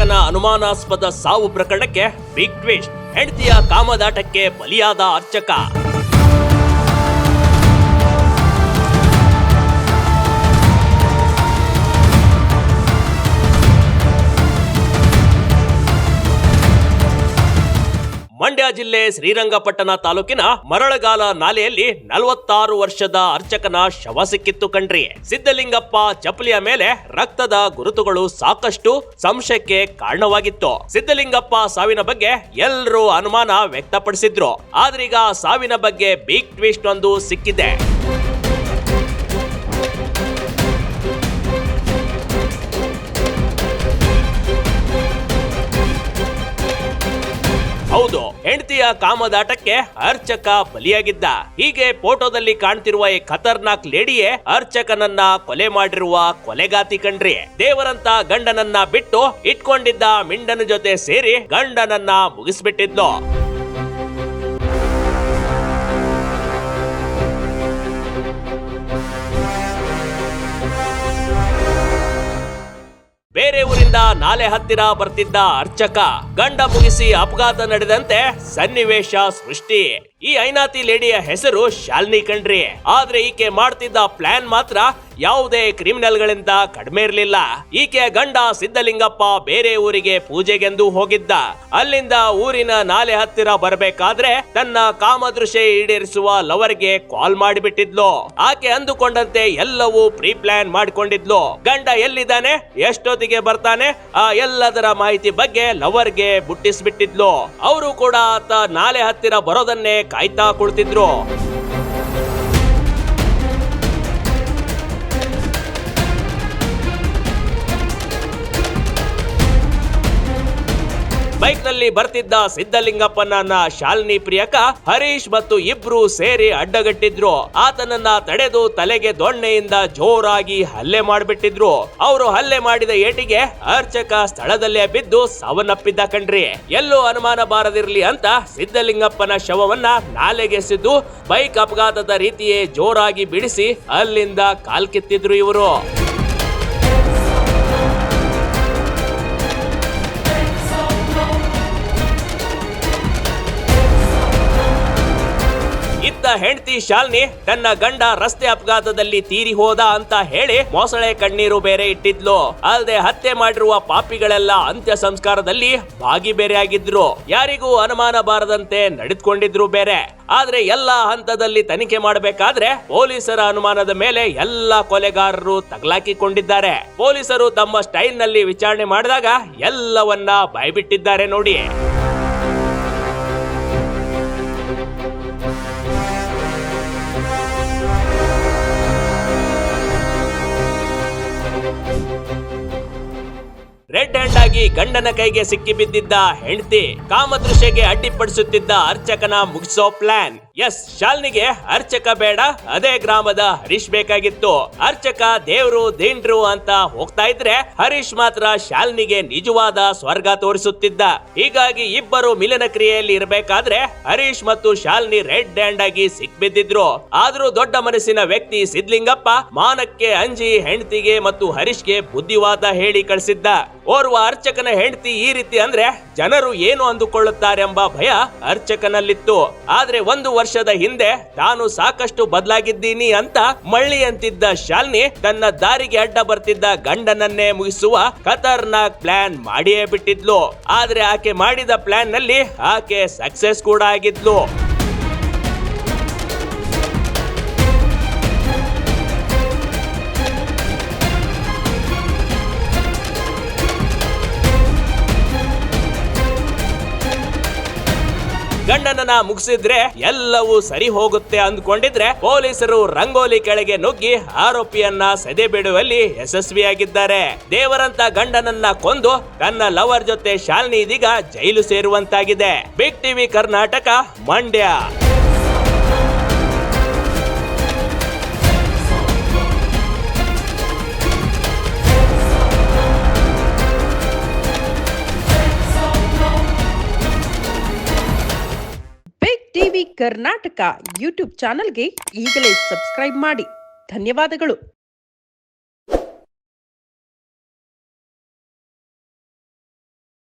ಅರ್ಚಕನ ಅನುಮಾನಾಸ್ಪದ ಸಾವು ಪ್ರಕರಣಕ್ಕೆ ಬಿಗ್ ಟ್ವಿಸ್ಟ್. ಹೆಂಡತಿಯ ಕಾಮದಾಟಕ್ಕೆ ಬಲಿಯಾದ ಅರ್ಚಕ. ಮಂಡ್ಯ ಜಿಲ್ಲೆ ಶ್ರೀರಂಗಪಟ್ಟಣ ತಾಲೂಕಿನ ಮರಳಗಾಲ ನಾಲೆಯಲ್ಲಿ 46 ವರ್ಷದ ಅರ್ಚಕನ ಶವ ಸಿಕ್ಕಿತ್ತು ಕಣ್ರಿ. ಸಿದ್ದಲಿಂಗಪ್ಪ ಚಪ್ಪಲಿಯ ಮೇಲೆ ರಕ್ತದ ಗುರುತುಗಳು ಸಾಕಷ್ಟು ಸಂಶಯಕ್ಕೆ ಕಾರಣವಾಗಿತ್ತು. ಸಿದ್ದಲಿಂಗಪ್ಪ ಸಾವಿನ ಬಗ್ಗೆ ಎಲ್ಲರೂ ಅನುಮಾನ ವ್ಯಕ್ತಪಡಿಸಿದ್ರು. ಆದ್ರೀಗ ಸಾವಿನ ಬಗ್ಗೆ ಬಿಗ್ ಟ್ವಿಸ್ಟ್ ಒಂದು ಸಿಕ್ಕಿದೆ. ಹೌದು, ಹೆಂಡತಿಯ ಕಾಮದಾಟಕ್ಕೆ ಅರ್ಚಕ ಬಲಿಯಾಗಿದ್ದ. ಹೀಗೆ ಫೋಟೋದಲ್ಲಿ ಕಾಣ್ತಿರುವ ಈ ಖತರ್ನಾಕ್ ಲೇಡಿಯೇ ಅರ್ಚಕನನ್ನ ಕೊಲೆ ಮಾಡಿರುವ ಕೊಲೆಗಾತಿ ಕಣ್ರಿ. ದೇವರಂತ ಗಂಡನನ್ನ ಬಿಟ್ಟು ಇಟ್ಕೊಂಡಿದ್ದ ಮಿಂಡನ ಜೊತೆ ಸೇರಿ ಗಂಡನನ್ನ ಮುಗಿಸ್ಬಿಟ್ಟಿದ್ಲು. ಬೇರೆ ಊರಿಂದ ನಾಲೆ ಹತ್ತಿರ ಬರ್ತಿದ್ದ ಅರ್ಚಕ ಗಂಡ ಮುಗಿಸಿ ಅಪಘಾತ ನಡೆದಂತೆ ಸನ್ನಿವೇಶ ಸೃಷ್ಟಿ. ಈ ಐನಾತಿ ಲೇಡಿಯ ಹೆಸರು ಶಾಲಿನಿ ಕಣ್ರಿ. ಆದ್ರೆ ಈಕೆ ಮಾಡ್ತಿದ್ದ ಪ್ಲಾನ್ ಮಾತ್ರ ಯಾವುದೇ ಕ್ರಿಮಿನಲ್ ಗಳಿಂದ ಕಡಿಮೆ ಇರಲಿಲ್ಲ. ಈಕೆ ಗಂಡ ಸಿದ್ದಲಿಂಗಪ್ಪ ಬೇರೆ ಊರಿಗೆ ಪೂಜೆಗೆಂದು ಹೋಗಿದ್ದ. ಅಲ್ಲಿಂದ ಊರಿನ ನಾಲೆ ಹತ್ತಿರ ಬರಬೇಕಾದ್ರೆ ತನ್ನ ಕಾಮದೃಶ್ಯ ಈಡೇರಿಸುವ ಲವರ್ಗೆ ಕಾಲ್ ಮಾಡಿಬಿಟ್ಟಿದ್ಲು. ಆಕೆ ಅಂದುಕೊಂಡಂತೆ ಎಲ್ಲವೂ ಪ್ರೀ ಪ್ಲಾನ್ ಮಾಡಿಕೊಂಡಿದ್ಲು. ಗಂಡ ಎಲ್ಲಿದ್ದಾನೆ, ಎಷ್ಟೊತ್ತಿಗೆ ಬರ್ತಾನೆ, ಆ ಎಲ್ಲದರ ಮಾಹಿತಿ ಬಗ್ಗೆ ಲವರ್ಗೆ ಮುಟ್ಟಿಸ್ಬಿಟ್ಟಿದ್ಲು. ಅವರು ಕೂಡ ಆತ ನಾಲೆ ಹತ್ತಿರ ಬರೋದನ್ನೇ ಕಾಯ್ತಾ ಕುಳಿತಿದ್ರು. ಬೈಕ್ ನಲ್ಲಿ ಬರ್ತಿದ್ದ ಸಿದ್ದಲಿಂಗಪ್ಪನನ್ನ ಶಾಲಿನಿ ಪ್ರಿಯಕ ಹರೀಶ್ ಮತ್ತು ಇಬ್ರು ಸೇರಿ ಅಡ್ಡಗಟ್ಟಿದ್ರು. ಆತನನ್ನ ತಡೆದು ತಲೆಗೆ ದೊಣ್ಣೆಯಿಂದ ಜೋರಾಗಿ ಹಲ್ಲೆ ಮಾಡಿಬಿಟ್ಟಿದ್ರು. ಅವರು ಹಲ್ಲೆ ಮಾಡಿದ ಏಟಿಗೆ ಅರ್ಚಕ ಸ್ಥಳದಲ್ಲೇ ಬಿದ್ದು ಸಾವನ್ನಪ್ಪಿದ್ದ ಕಣ್ರಿ. ಎಲ್ಲೂ ಅನುಮಾನ ಬಾರದಿರ್ಲಿ ಅಂತ ಸಿದ್ದಲಿಂಗಪ್ಪನ ಶವವನ್ನ ನಾಲೆಗೆಸೆದು ಬೈಕ್ ಅಪಘಾತದ ರೀತಿಯೇ ಜೋರಾಗಿ ಬಿಡಿಸಿ ಅಲ್ಲಿಂದ ಕಾಲ್ಕಿತ್ತಿದ್ರು ಇವರು. ಹೆಂಡತಿ ಶಾಲಿನಿ ತನ್ನ ಗಂಡ ರಸ್ತೆ ಅಪಘಾತದಲ್ಲಿ ತೀರಿ ಹೋದ ಅಂತ ಹೇಳಿ ಮೊಸಳೆ ಕಣ್ಣೀರು ಬೇರೆ ಇಟ್ಟಿದ್ಲು. ಅಲ್ಲದೆ ಹತ್ಯೆ ಮಾಡಿರುವ ಪಾಪಿಗಳೆಲ್ಲ ಅಂತ್ಯ ಸಂಸ್ಕಾರದಲ್ಲಿ ಭಾಗಿ ಬೇರೆ ಆಗಿದ್ರು. ಯಾರಿಗೂ ಅನುಮಾನ ಬಾರದಂತೆ ನಡೆದುಕೊಂಡಿದ್ರು ಬೇರೆ. ಆದ್ರೆ ಎಲ್ಲಾ ಹಂತದಲ್ಲಿ ತನಿಖೆ ಮಾಡಬೇಕಾದ್ರೆ ಪೊಲೀಸರ ಅನುಮಾನದ ಮೇಲೆ ಎಲ್ಲಾ ಕೊಲೆಗಾರರು ತಗಲಾಕಿಕೊಂಡಿದ್ದಾರೆ. ಪೊಲೀಸರು ತಮ್ಮ ಸ್ಟೈಲ್ ನಲ್ಲಿ ವಿಚಾರಣೆ ಮಾಡಿದಾಗ ಎಲ್ಲವನ್ನ ಬಾಯ್ಬಿಟ್ಟಿದ್ದಾರೆ ನೋಡಿ. ರೆಡ್ ಹ್ಯಾಂಡ್ ಆಗಿ ಗಂಡನ ಕೈಗೆ ಸಿಕ್ಕಿ ಬಿದ್ದಿದ್ದ ಹೆಂಡತಿ ಕಾಮದೃಶ್ಯಗೆ ಅಡ್ಡಿಪಡಿಸುತ್ತಿದ್ದ ಅರ್ಚಕನ ಮುಗಿಸೋ ಪ್ಲಾನ್. ಎಸ್, ಶಾಲಿನಿಗೆ ಅರ್ಚಕ ಬೇಡ, ಅದೇ ಗ್ರಾಮದ ಹರೀಶ್ ಬೇಕಾಗಿತ್ತು. ಅರ್ಚಕ ದೇವ್ರು ದೀನ್ರು ಅಂತ ಹೋಗ್ತಾ ಇದ್ರೆ ಹರೀಶ್ ಮಾತ್ರ ಶಾಲಿನಿಗೆ ನಿಜವಾದ ಸ್ವರ್ಗ ತೋರಿಸುತ್ತಿದ್ದ. ಹೀಗಾಗಿ ಇಬ್ಬರು ಮಿಲನ ಕ್ರಿಯೆಯಲ್ಲಿ ಇರಬೇಕಾದ್ರೆ ಹರೀಶ್ ಮತ್ತು ಶಾಲಿನಿ ರೆಡ್ ಹ್ಯಾಂಡ್ ಆಗಿ ಸಿಕ್ಬಿದ್ದಿದ್ರು. ಆದ್ರೂ ದೊಡ್ಡ ಮನಸ್ಸಿನ ವ್ಯಕ್ತಿ ಸಿದ್ಲಿಂಗಪ್ಪ ಮಾನಕ್ಕೆ ಅಂಜಿ ಹೆಂಡತಿಗೆ ಮತ್ತು ಹರೀಶ್ಗೆ ಬುದ್ಧಿವಾದ ಹೇಳಿ ಕಳಿಸಿದ್ದ. ಓರ್ವ ಅರ್ಚಕನ ಹೆಂಡತಿ ಈ ರೀತಿ ಅಂದ್ರೆ ಜನರು ಏನು ಅಂದುಕೊಳ್ಳುತ್ತಾರೆಂಬ ಭಯ ಅರ್ಚಕನಲ್ಲಿತ್ತು. ಆದ್ರೆ 1 ವರ್ಷದ ಹಿಂದೆ ತಾನು ಸಾಕಷ್ಟು ಬದಲಾಗಿದ್ದೀನಿ ಅಂತ ಮಳ್ಳಿ ಅಂತಿದ್ದ ಶಾಲಿನಿ ತನ್ನ ದಾರಿಗೆ ಅಡ್ಡ ಬರ್ತಿದ್ದ ಗಂಡನನ್ನೇ ಮುಗಿಸುವ ಖತರ್ನಾಕ್ ಪ್ಲಾನ್ ಮಾಡಿಯೇ ಬಿಟ್ಟಿದ್ಲು. ಆದ್ರೆ ಆಕೆ ಮಾಡಿದ ಪ್ಲಾನ್ ನಲ್ಲಿ ಆಕೆ ಸಕ್ಸೆಸ್ ಕೂಡ ಆಗಿದ್ಲು. ಗಂಡನನ್ನ ಮುಗಿಸಿದ್ರೆ ಎಲ್ಲವೂ ಸರಿ ಹೋಗುತ್ತೆ ಅಂದ್ಕೊಂಡಿದ್ರೆ ಪೊಲೀಸರು ರಂಗೋಲಿ ಕೆಳಗೆ ನುಗ್ಗಿ ಆರೋಪಿಯನ್ನ ಸೆದೆ ಬಿಡುವಲ್ಲಿ ಯಶಸ್ವಿಯಾಗಿದ್ದಾರೆ. ದೇವರಂತ ಗಂಡನನ್ನ ಕೊಂದು ತನ್ನ ಲವರ್ ಜೊತೆ ಶಾಲಿನಿ ಇದೀಗ ಜೈಲು ಸೇರುವಂತಾಗಿದೆ. Big TV Karnataka, Mandya. TV Karnataka YouTube ಚಾನೆಲ್ಗೆ ಈಗಲೇ ಸಬ್ಸ್ಕ್ರೈಬ್ ಮಾಡಿ. ಧನ್ಯವಾದಗಳು.